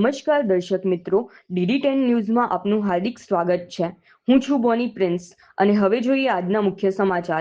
નમસ્કાર દર્શક મિત્રો, DD10 ન્યૂઝમાં આપનું હાર્દિક સ્વાગત છે। હું છું બોની પ્રિન્સ અને હવે જોઈએ આજના મુખ્ય સમાચાર।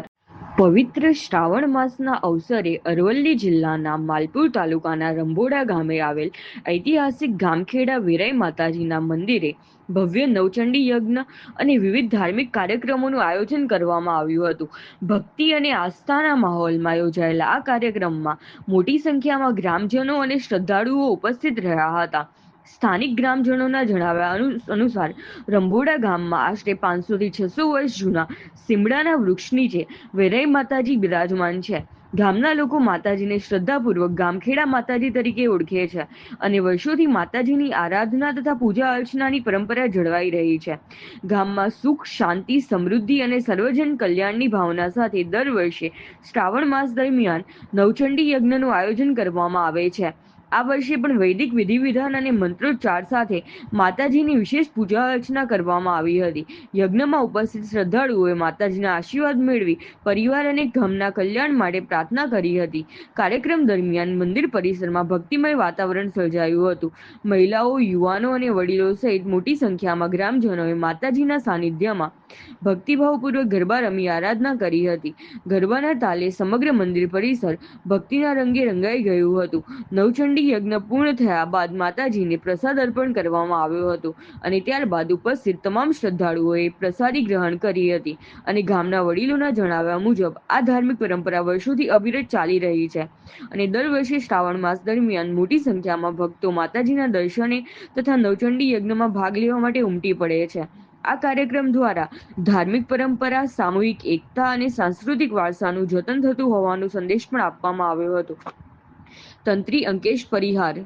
પવિત્ર શ્રાવણ માસના અવસરે અરવલ્લી જિલ્લાના માલપુર તાલુકાના રંભોડા ગામે આવેલ ઐતિહાસિક ગામખેડા વેરાઈ માતાજીના મંદિરે ભવ્ય નવચંડી યજ્ઞ અને વિવિધ ધાર્મિક કાર્યક્રમોનું આયોજન કરવામાં આવ્યું હતું। ભક્તિ અને આસ્થાના માહોલમાં યોજાયેલા આ કાર્યક્રમમાં મોટી સંખ્યામાં ગ્રામજનો અને શ્રદ્ધાળુઓ ઉપસ્થિત રહ્યા હતા। સ્થાનિક ગ્રામજનોના જણાવ્યા અનુસાર રંભોડા ગામમાં આશરે 500 થી 600 વર્ષ જૂના સીમડાના વૃક્ષ નીચે વેરાઈ માતાજી બિરાજમાન છે। ગામના લોકો માતાજીને શ્રદ્ધાપૂર્વક ગામખેડા માતાજી તરીકે ઓળખે છે અને વર્ષોથી માતાજીની આરાધના તથા પૂજા અર્ચનાની પરંપરા જળવાઈ રહી છે। ગામમાં સુખ, શાંતિ, સમૃદ્ધિ અને સર્વજન કલ્યાણની ભાવના સાથે દર વર્ષે શ્રાવણ માસ દરમિયાન નવચંડી યજ્ઞનું આયોજન કરવામાં આવે છે। આ વર્ષે પણ વૈદિક વિધિ વિધાન અને મંત્રોચ્ચાર સાથે માતાજીની વિશેષ પૂજા અર્ચના કરવામાં આવી હતી। યજ્ઞમાં ઉપસ્થિત શ્રદ્ધાળુઓએ માતાજીના આશીર્વાદ મેળવી પરિવાર અને ગામના કલ્યાણ માટે પ્રાર્થના કરી હતી। કાર્યક્રમ દરમિયાન મંદિર પરિસરમાં ભક્તિમય વાતાવરણ સર્જાયું હતું। મહિલાઓ, યુવાનો અને વડીલો સહિત મોટી સંખ્યામાં ગ્રામજનોએ માતાજીના સાનિધ્યમાં ભક્તિભાવપૂર્વક ગરબા રમી આરાધના કરી હતી। ગરબાના તાલે સમગ્ર મંદિર પરિસર ભક્તિના રંગે રંગાઈ ગયું હતું। નવચંડી યજ્ઞ પૂર્ણ થયા બાદ માતાજીને પ્રસાદ અર્પણ કરવામાં આવ્યો હતો અને ત્યારબાદ ઉપસ્થિત તમામ શ્રદ્ધાળુઓએ પ્રસાદી ગ્રહણ કરી હતી અને ગામના વડીલોના જણાવ્યા મુજબ આ ધાર્મિક પરંપરા વર્ષોથી અવિરત ચાલી રહી છે અને દર વર્ષે શ્રાવણ માસ દરમિયાન મોટી સંખ્યામાં ભક્તો માતાજીના દર્શને તથા નવચંડી યજ્ઞમાં ભાગ લેવા માટે ઉમટી પડે છે। આ કાર્યક્રમ દ્વારા ધાર્મિક પરંપરા, સામૂહિક એકતા અને સાંસ્કૃતિક વારસાનું જતન થતું હોવાનો સંદેશ પણ આપવામાં આવ્યો હતો। તંત્રી અંકેશ પરિહાર।